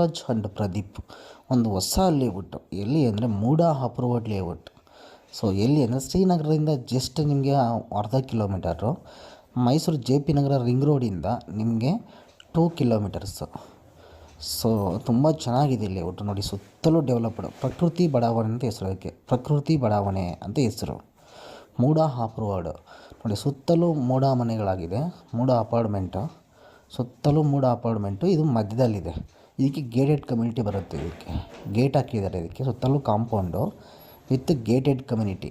Raj and Pradeep ಒಂದು ಹೊಸ layout ಎಲ್ಲಿ ಅಂದರೆ ಮೂಡ ಅಪ್ರೂವ್ಡ್ ಲೇಔಟ್. ಸೊ ಎಲ್ಲಿ ಅಂದರೆ ಶ್ರೀನಗರದಿಂದ ಜಸ್ಟ್ ನಿಮಗೆ ಅರ್ಧ ಕಿಲೋಮೀಟರು, ಮೈಸೂರು JP ನಗರ ರಿಂಗ್ ರೋಡಿಂದ ನಿಮಗೆ 2 ಕಿಲೋಮೀಟರ್ಸು. ಸೊ ತುಂಬ ಚೆನ್ನಾಗಿದೆ ಲೇಔಟ್ ನೋಡಿ, ಸುತ್ತಲೂ ಡೆವಲಪ್ಡ್. ಪ್ರಕೃತಿ ಬಡಾವಣೆ ಅಂತ ಹೆಸರು, ಅದಕ್ಕೆ ಪ್ರಕೃತಿ ಬಡಾವಣೆ ಅಂತ ಹೆಸರು. ಮೂಡ ಅಪ್ರೂವ್ಡ್ ನೋಡಿ, ಸುತ್ತಲೂ ಮೂಡ ಮನೆಗಳಾಗಿದೆ, ಮೂಡ ಅಪಾರ್ಟ್ಮೆಂಟು, ಸುತ್ತಲೂ ಮೂಡ ಅಪಾರ್ಟ್ಮೆಂಟು. ಇದು ಮಧ್ಯದಲ್ಲಿದೆ, ಇದಕ್ಕೆ ಗೇಟೆಡ್ ಕಮ್ಯುನಿಟಿ ಬರುತ್ತೆ. ಇದಕ್ಕೆ ಗೇಟ್ ಹಾಕಿದ್ದಾರೆ, ಇದಕ್ಕೆ ಸುತ್ತಲೂ compound with gated community.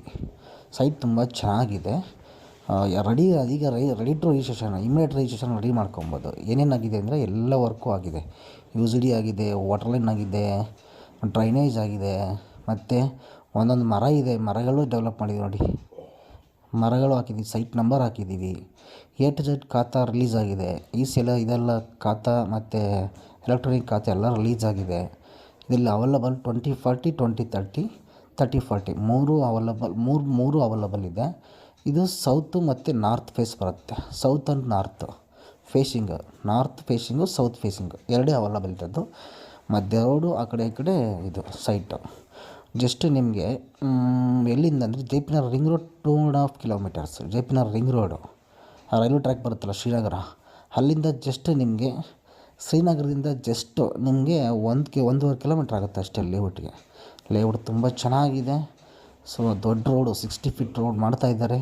Site ತುಂಬ ಚೆನ್ನಾಗಿದೆ. Ready to registration, immediate registration ready ಮಾಡ್ಕೊಬೋದು. ಏನೇನಾಗಿದೆ ಅಂದರೆ ಎಲ್ಲ ವರ್ಕು ಆಗಿದೆ. UCD ಆಗಿದೆ, ವಾಟರ್ ಲೈನ್ ಆಗಿದೆ, ಡ್ರೈನೇಜ್ ಆಗಿದೆ, ಮತ್ತು ಒಂದೊಂದು ಮರ ಇದೆ, ಮರಗಳು ಡೆವಲಪ್ ಮಾಡಿದೆ ನೋಡಿ, ಮರಗಳು ಹಾಕಿದ್ದೀವಿ, ಸೈಟ್ ನಂಬರ್ ಹಾಕಿದ್ದೀವಿ. A to Z ಖಾತಾ ರಿಲೀಸ್ ಆಗಿದೆ. ಇದೆಲ್ಲ ಖಾತಾ ಮತ್ತು ಎಲೆಕ್ಟ್ರಾನಿಕ್ ಖಾತೆ ಎಲ್ಲ ರಿಲೀಸ್ ಆಗಿದೆ. ಇದರಲ್ಲಿ ಅವೈಲಬಲ್ 2040, 2030, 3040 ಮೂರು ಅವೈಲಬಲ್ ಇದೆ. ಇದು ಸೌತು ಮತ್ತು ನಾರ್ತ್ ಫೇಸ್ ಬರುತ್ತೆ. South and north facing south facing ಎರಡೇ ಅವೈಲಬಲ್ ಇರೋದು. ಮಧ್ಯ ರೋಡು ಆ ಕಡೆ ಈ ಕಡೆ ಇದು ಸೈಟು. ಜಸ್ಟ್ ನಿಮಗೆ ಎಲ್ಲಿಂದ ಅಂದರೆ JP ನಗರ ರಿಂಗ್ ರೋಡ್ 2.5 ಕಿಲೋಮೀಟರ್ಸ್. JP ನಗರ ರಿಂಗ್ ರೋಡು ರೈಲ್ವೆ ಟ್ರ್ಯಾಕ್ ಬರುತ್ತಲ್ಲ ಶ್ರೀನಗರ, ಅಲ್ಲಿಂದ ಜಸ್ಟ್ ನಿಮಗೆ ಶ್ರೀನಗರದಿಂದ ಜಸ್ಟ್ ನಿಮಗೆ 1.5 ಕಿಲೋಮೀಟ್ರ್ ಆಗುತ್ತೆ ಅಷ್ಟೇ ಲೇಔಟ್ಗೆ. ಲೇಔಟ್ ತುಂಬ ಚೆನ್ನಾಗಿದೆ. ಸೊ ದೊಡ್ಡ ರೋಡು, 60 ಫೀಟ್ ರೋಡ್ ಮಾಡ್ತಾಯಿದ್ದಾರೆ.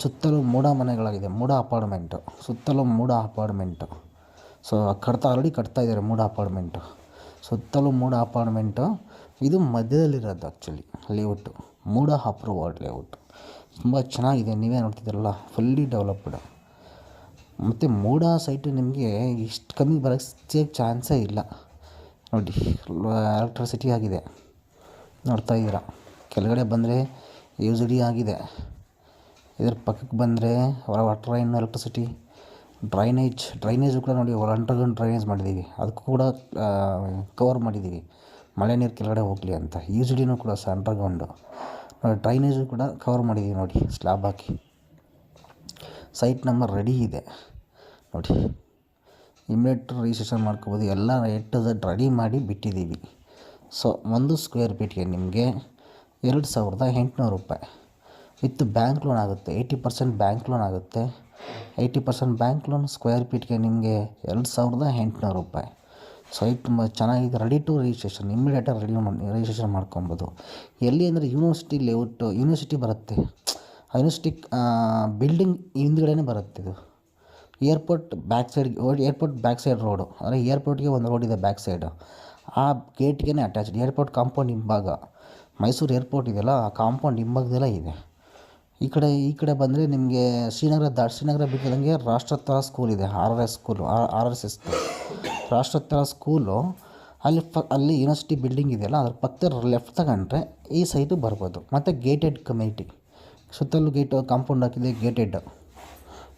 ಸುತ್ತಲೂ ಮೂಡ ಮನೆಗಳಾಗಿದೆ, ಮೂಡ ಅಪಾರ್ಟ್ಮೆಂಟು, ಸುತ್ತಲೂ ಮೂಡ ಅಪಾರ್ಟ್ಮೆಂಟು. ಸೊ ಆಲ್ರೆಡಿ ಕಟ್ತಾಯಿದ್ದಾರೆ ಮೂಡ ಅಪಾರ್ಟ್ಮೆಂಟು, ಸುತ್ತಲೂ ಮೂಡ ಅಪಾರ್ಟ್ಮೆಂಟು. ಇದು ಮಧ್ಯದಲ್ಲಿರೋದು ಆ್ಯಕ್ಚುಲಿ ಲೇಔಟು, ಮೂಡ ಅಪ್ರೂವ್ಡ್ ಲೇಔಟು. ತುಂಬ ಚೆನ್ನಾಗಿದೆ, ನೀವೇ ನೋಡ್ತಿದ್ದೀರಲ್ಲ, ಫುಲ್ಲಿ ಡೆವಲಪ್ಡ್. ಮತ್ತು ಮೂಡ ಸೈಟು ನಿಮಗೆ ಇಷ್ಟು ಕಮ್ಮಿ ಬರೋಕ್ಕೆ ಚಾನ್ಸೇ ಇಲ್ಲ ನೋಡಿ. ಎಲೆಕ್ಟ್ರಿಸಿಟಿ ಆಗಿದೆ, ನೋಡ್ತಾ ಇದ್ದೀರಾ. ಕೆಳಗಡೆ ಬಂದರೆ UCD ಆಗಿದೆ, ಇದರ ಪಕ್ಕಕ್ಕೆ ಬಂದರೆ ವಾಟರ್ ಲೈನ್, ಎಲೆಕ್ಟ್ರಿಸಿಟಿ, ಡ್ರೈನೇಜು ಕೂಡ ನೋಡಿ, ಅಂಡರ್ಗ್ರೌಂಡ್ ಡ್ರೈನೇಜ್ ಮಾಡಿದ್ದೀವಿ, ಅದಕ್ಕೂ ಕೂಡ ಕವರ್ ಮಾಡಿದ್ದೀವಿ, ಮಳೆ ನೀರು ಕೆಳಗಡೆ ಹೋಗಲಿ ಅಂತ. UCDನೂ ಕೂಡ ಅಂಡರ್ಗ್ರೌಂಡು, ಡ್ರೈನೇಜು ಕೂಡ ಕವರ್ ಮಾಡಿದ್ದೀವಿ ನೋಡಿ, ಸ್ಲ್ಯಾಬ್ ಹಾಕಿ. ಸೈಟ್ ನಂಬರ್ ರೆಡಿ ಇದೆ ನೋಡಿ, ಇಮಿಡಿಯೇಟ್ ರಿಜಿಸ್ಟ್ರೇಷನ್ ಮಾಡ್ಕೋಬೋದು. ಎಲ್ಲ A to Z ರೆಡಿ ಮಾಡಿ ಬಿಟ್ಟಿದ್ದೀವಿ. ಸೊ 1 ಸ್ಕ್ವೇರ್ ಫೀಟ್ಗೆ ನಿಮಗೆ 2800 ರೂಪಾಯಿ ವಿತ್ ಬ್ಯಾಂಕ್ ಲೋನ್ ಆಗುತ್ತೆ. 80% ಬ್ಯಾಂಕ್ ಲೋನ್ ಆಗುತ್ತೆ. 80% ಬ್ಯಾಂಕ್ ಲೋನ್, ಸ್ಕ್ವೇರ್ ಫೀಟ್ಗೆ ನಿಮಗೆ 2800 ರೂಪಾಯಿ. ಸೈಟ್ ತುಂಬ ಚೆನ್ನಾಗಿದೆ, ರೆಡಿ ಟು ರಿಜಿಸ್ಟ್ರೇಷನ್. ಇಮಿಡಿಯೇಟಾಗಿ ರಿಜಿಸ್ಟ್ರೇಷನ್ ಮಾಡ್ಕೊಬೋದು. ಎಲ್ಲಿ ಅಂದರೆ ಯೂನಿವರ್ಸಿಟಿ ಲೇಔಟು, ಯೂನಿವರ್ಸಿಟಿ ಬರುತ್ತೆ. ಆ ಯೂನಿವರ್ಸಿಟಿ ಬಿಲ್ಡಿಂಗ್ ಹಿಂದ್ಗಡೆನೇ ಬರುತ್ತೆ ಇದು. ಏರ್ಪೋರ್ಟ್ ಬ್ಯಾಕ್ ಸೈಡ್ ರೋಡು, ಅಂದರೆ ಏರ್ಪೋರ್ಟ್ಗೆ ಒಂದು ರೋಡ್ ಇದೆ ಬ್ಯಾಕ್ ಸೈಡು, ಆ ಗೇಟ್ಗೆ ಅಟ್ಯಾಚ್ಡ್. ಏರ್ಪೋರ್ಟ್ ಕಾಂಪೌಂಡ್ ಹಿಂಭಾಗ, ಮೈಸೂರು ಏರ್ಪೋರ್ಟ್ ಇದೆಯಲ್ಲ, ಆ ಕಾಂಪೌಂಡ್ ಹಿಂಭಾಗದೆಲ್ಲ ಇದೆ. ಈ ಕಡೆ ಬಂದರೆ ನಿಮಗೆ ಶ್ರೀನಗರ ಬಿಟ್ಟಿದಂಗೆ ರಾಷ್ಟ್ರೋತ್ತರ ಸ್ಕೂಲ್ ಇದೆ, RSS ರಾಷ್ಟ್ರೋತ್ತರ ಸ್ಕೂಲು. ಅಲ್ಲಿ ಯೂನಿವರ್ಸಿಟಿ ಬಿಲ್ಡಿಂಗ್ ಇದೆಯಲ್ಲ, ಅದ್ರ ಪಕ್ಕದ ಲೆಫ್ಟ್ ತಗೊಂಡ್ರೆ ಈ ಸೈಟು ಬರ್ಬೋದು. ಮತ್ತು ಗೇಟೆಡ್ ಕಮ್ಯುನಿಟಿ, ಸುತ್ತಲೂ ಕಾಂಪೌಂಡ್ ಹಾಕಿದೆ, ಗೇಟೆಡ್.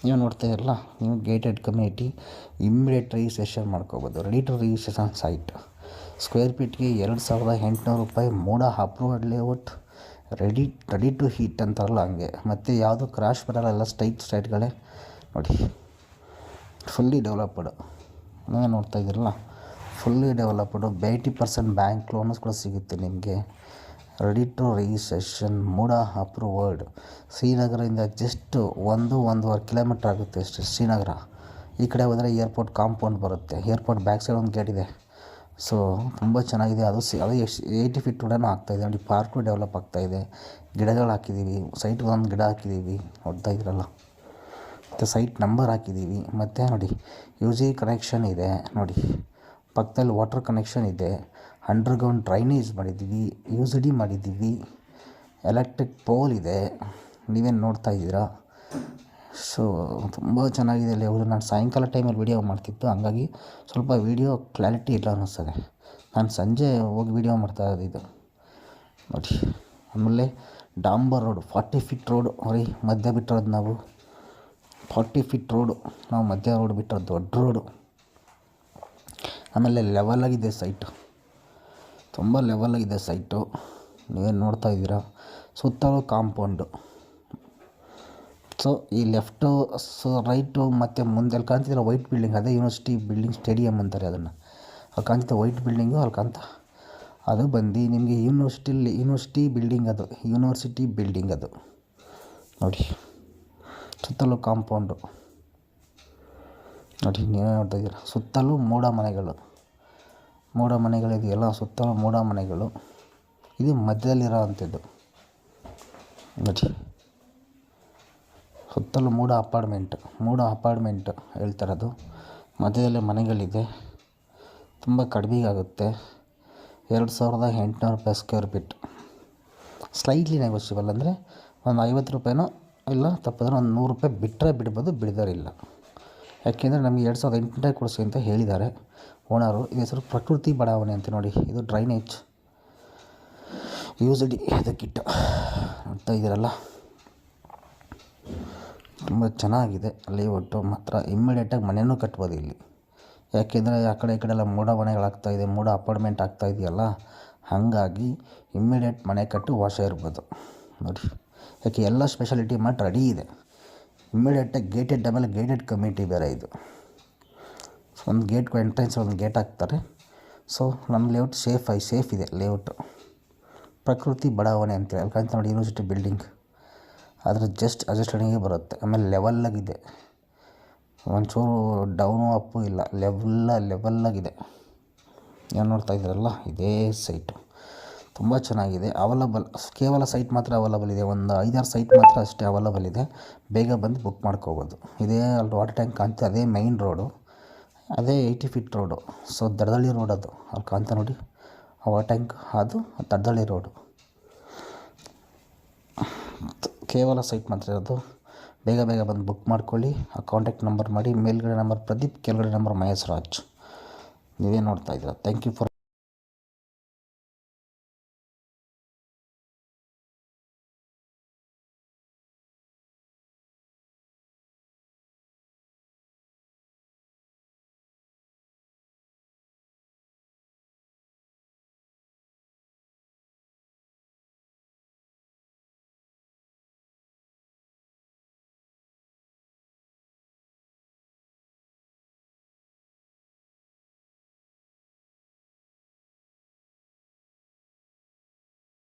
ನೀವು ನೋಡ್ತಾ ಇರಲ್ಲ, ನೀವು ಗೇಟೆಡ್ ಕಮ್ಯುನಿಟಿ. ಇಮ್ಮಿಡಿಯೇಟ್ ರಿಜಿಸ್ಟ್ರೇಷನ್ ಮಾಡ್ಕೋಬೋದು. Ready to registration site. Square ಫೀಟ್ಗೆ 2800 ರೂಪಾಯಿ. MUDA approved layout, ready to heat ಅಂತಾರಲ್ಲ ಹಂಗೆ. ಮತ್ತು ಯಾವುದು ಕ್ರಾಶ್ ಬರಲ್ಲ, ಎಲ್ಲ ಸ್ಟ್ರೈಟ್ಗಳೇ ನೋಡಿ, ಫುಲ್ಲಿ ಡೆವಲಪ್ಡ್. ನೀವೇ ನೋಡ್ತಾ ಇದ್ದೀರಲ್ಲ, ಫುಲ್ಲಿ ಡೆವಲಪ್ಡು. 80% ಬ್ಯಾಂಕ್ ಲೋನ್ಸ್ ಕೂಡ ಸಿಗುತ್ತೆ ನಿಮಗೆ. Ready to registration, MUDA approved. ಶ್ರೀನಗರದಿಂದ ಜಸ್ಟ್ 1.5 ಕಿಲೋಮೀಟ್ರ್ ಆಗುತ್ತೆ ಅಷ್ಟೇ ಶ್ರೀನಗರ. ಈ ಕಡೆ ಹೋದರೆ ಏರ್ಪೋರ್ಟ್ ಕಾಂಪೌಂಡ್ ಬರುತ್ತೆ. ಏರ್ಪೋರ್ಟ್ ಬ್ಯಾಕ್ ಸೈಡ್ ಒಂದು ಗೇಟ್ ಇದೆ. ಸೊ ತುಂಬ ಚೆನ್ನಾಗಿದೆ. ಅದು 80 ಫೀಟ್ ಕೂಡ ಆಗ್ತಾಯಿದೆ ನೋಡಿ. ಪಾರ್ಕು ಡೆವಲಪ್ ಆಗ್ತಾಯಿದೆ, ಗಿಡಗಳು ಹಾಕಿದ್ದೀವಿ, ಸೈಟ್ಗೆ ಒಂದು ಗಿಡ ಹಾಕಿದ್ದೀವಿ, ನೋಡ್ತಾ ಇದ್ದೀರಲ್ಲ. ಮತ್ತು ಸೈಟ್ ನಂಬರ್ ಹಾಕಿದ್ದೀವಿ. ಮತ್ತು ನೋಡಿ, UCD ಕನೆಕ್ಷನ್ ಇದೆ ನೋಡಿ, ಪಕ್ಕದಲ್ಲಿ ವಾಟರ್ ಕನೆಕ್ಷನ್ ಇದೆ, ಅಂಡರ್ಗ್ರೌಂಡ್ ಡ್ರೈನೇಜ್ ಮಾಡಿದ್ದೀವಿ, UCD ಮಾಡಿದ್ದೀವಿ, ಎಲೆಕ್ಟ್ರಿಕ್ ಪೋಲ್ ಇದೆ, ನೀವೇನು ನೋಡ್ತಾ ಇದ್ದೀರಾ. ಸೊ ತುಂಬ ಚೆನ್ನಾಗಿದೆ ಲೇಔಟ್. ನಾನು ಸಾಯಂಕಾಲ ಟೈಮಲ್ಲಿ ವೀಡಿಯೋ ಮಾಡ್ತಿತ್ತು, ಹಂಗಾಗಿ ಸ್ವಲ್ಪ ವೀಡಿಯೋ ಕ್ಲಾರಿಟಿ ಇಲ್ಲ ಅನ್ನಿಸ್ತದೆ. ನಾನು ಸಂಜೆ ಹೋಗಿ ವೀಡಿಯೋ ಮಾಡ್ತಾ ಇರೋದು ಇದು ನೋಡಿ. ಆಮೇಲೆ ಡಾಂಬರ್ ರೋಡು, 40 ಫೀಟ್ ರೋಡು ಮಧ್ಯ ಬಿಟ್ಟಿರೋದು ನಾವು. 40 ಫೀಟ್ ರೋಡು ನಾವು ಮಧ್ಯ ರೋಡ್ ಬಿಟ್ಟಿರೋದು, ದೊಡ್ಡ ರೋಡು. ಆಮೇಲೆ ಲೆವೆಲಾಗಿದೆ ಸೈಟು, ತುಂಬ ಲೆವೆಲಾಗಿದೆ ಸೈಟು, ನೀವೇನು ನೋಡ್ತಾ ಇದ್ದೀರಾ. ಸುತ್ತಲೂ ಕಾಂಪೌಂಡು. ಸೊ ಈ ಲೆಫ್ಟು ರೈಟು ಮತ್ತು ಮುಂದೆ ಕಾಣ್ತಿದ್ದೀರ ವೈಟ್ ಬಿಲ್ಡಿಂಗ್, ಅದೇ ಯೂನಿವರ್ಸಿಟಿ ಬಿಲ್ಡಿಂಗ್, ಸ್ಟೇಡಿಯಂ ಅಂತಾರೆ ಅದನ್ನು. ಅಲ್ಲಿ ಕಾಣ್ತಾ ವೈಟ್ ಬಿಲ್ಡಿಂಗು ಅಲ್ಲಿ ಕಾಣ್ತಾ ಅದು ಬಂದು ನಿಮಗೆ ಯೂನಿವರ್ಸಿಟಿ ಬಿಲ್ಡಿಂಗ್, ಅದು ಯೂನಿವರ್ಸಿಟಿ ಬಿಲ್ಡಿಂಗ್ ಅದು ನೋಡಿ. ಸುತ್ತಲೂ ಕಾಂಪೌಂಡು ನೋಡಿ, ನೀವೇ ನೋಡ್ತಾ ಇದ್ದೀರ. ಸುತ್ತಲೂ ಮೂಡ ಮನೆಗಳಿದೆಯಲ್ಲ, ಸುತ್ತಲೂ ಮೂಡ ಮನೆಗಳು. ಇದು ಮಧ್ಯದಲ್ಲಿರೋ ಅಂಥದ್ದು ನೋಡಿ. ಸುತ್ತಲೂ ಮೂಡ ಅಪಾರ್ಟ್ಮೆಂಟ್ ಹೇಳ್ತಾರದು. ಮಧ್ಯದಲ್ಲೇ ಮನೆಗಳಿದೆ. ತುಂಬ ಕಡಿಮೆಗಾಗುತ್ತೆ. 2800 ರೂಪಾಯಿ ಸ್ಕ್ವೇರ್ ಫೀಟ್. ಸ್ಲೈಟ್ಲಿ ನೆಗೋಷಿಯಬಲ್, ಅಂದರೆ ಒಂದು 50 ರೂಪಾಯಿನೋ ಇಲ್ಲ ತಪ್ಪಿದ್ರೆ ಒಂದು 100 ರೂಪಾಯಿ ಬಿಟ್ಟರೆ ಬಿಡ್ಬೋದು, ಬಿಡೋರಿಲ್ಲ. ಯಾಕೆಂದರೆ ನಮಗೆ 2800 ಕೊಡಿಸಿ ಅಂತ ಹೇಳಿದ್ದಾರೆ ಓನರು. ಇದು ಹೆಸರು ಪ್ರಕೃತಿ ಬಡಾವಣೆ ಅಂತ ನೋಡಿ. ಇದು ಡ್ರೈನೇಜ್ UCD ಇದು ಕಿಟ್ ನೋಡ್ತಾ ಇದ್ದೀರಲ್ಲ. ತುಂಬ ಚೆನ್ನಾಗಿದೆ ಲೇಔಟು ಮಾತ್ರ. ಇಮ್ಮಿಡಿಯೇಟಾಗಿ ಮನೆಯೂ ಕಟ್ಬೋದು ಇಲ್ಲಿ. ಯಾಕೆಂದರೆ ಆ ಕಡೆ ಈ ಕಡೆ ಎಲ್ಲ ಮೂಡ ಮನೆಗಳಾಗ್ತಾಯಿದೆ, ಮೂಡ ಅಪಾರ್ಟ್ಮೆಂಟ್ ಆಗ್ತಾಯಿದೆಯಲ್ಲ, ಹಾಗಾಗಿ ಇಮ್ಮಿಡಿಯೇಟ್ ಮನೆ ಕಟ್ಟು ವಾಸ ಇರ್ಬೋದು ನೋಡಿ. ಯಾಕೆ ಎಲ್ಲ ಸ್ಪೆಷಾಲಿಟಿ ಮಾಡಿ ರೆಡಿ ಇದೆ. ಇಮ್ಮಿಡಿಯೇಟಾಗಿ ಗೇಟೆಡ್, ಆಮೇಲೆ ಗೇಟೆಡ್ ಕಮ್ಯುನಿಟಿ ಬೇರೆ ಇದು. ಒಂದು ಗೇಟ್ ಎಂಟ್ರೆನ್ಸ್ ಒಂದು ಗೇಟ್ ಹಾಕ್ತಾರೆ. ಸೊ ನಮ್ಮ ಲೇಔಟ್ ಸೇಫ್ ಇದೆ ಲೇಔಟು. ಪ್ರಕೃತಿ ಬಡಾವಣೆ ಅಂತೇಳಿ ಅಲ್ಲಿ ಕಾಣ್ತಾ ನೋಡಿ, ಯೂನಿವರ್ಸಿಟಿ ಬಿಲ್ಡಿಂಗ್. ಅದರ ಜಸ್ಟ್ ಅಡ್ಜಸ್ಟೆಡ್ಗೆ ಬರುತ್ತೆ. ಆಮೇಲೆ ಲೆವೆಲ್ಲಾಗಿದೆ, ಒಂಚೂರು ಡೌನು ಅಪ್ಪು ಇಲ್ಲ, ಲೆವೆಲ್ಲಾಗಿದೆ. ಏನು ನೋಡ್ತಾ ಇದ್ದೀರಲ್ಲ, ಇದೇ ಸೈಟು ತುಂಬ ಚೆನ್ನಾಗಿದೆ. ಕೇವಲ ಸೈಟ್ ಮಾತ್ರ ಅವೈಲಬಲ್ ಇದೆ. ಒಂದು 5-6 ಸೈಟ್ ಮಾತ್ರ ಅಷ್ಟೇ ಅವೈಲಬಲ್ ಇದೆ. ಬೇಗ ಬಂದು ಬುಕ್ ಮಾಡ್ಕೋಬೋದು. ಇದೇ ಅಲ್ಲಿ ವಾಟರ್ ಟ್ಯಾಂಕ್ ಕಾಣ್ತಾ, ಅದೇ ಮೈನ್ ರೋಡು, ಅದೇ 80 ಫೀಟ್ ರೋಡು. ಸೊ ದಡದಳ್ಳಿ ರೋಡ್ ಅದು, ಅಲ್ಲಿ ಕಾಣ್ತಾ ನೋಡಿ ಆ ವಾಟರ್ ಟ್ಯಾಂಕ್, ಅದು ದಡದಳ್ಳಿ ರೋಡು. ಕೇವಲ ಸೈಟ್ ಮಾತ್ರ ಇರೋದು. ಬೇಗ ಬಂದು ಬುಕ್ ಮಾಡ್ಕೊಳ್ಳಿ. ಆ ಕಾಂಟ್ಯಾಕ್ಟ್ ನಂಬರ್ ಮಾಡಿ. ಮೇಲ್ಗಡೆ ನಂಬರ್ ಪ್ರದೀಪ್, ಕೆಳಗಡೆ ನಂಬರ್ ಮಹೇಶ್ ರಾಜ್. ನೀವೇ ನೋಡ್ತಾ ಇದ್ದೀರ. Thank you for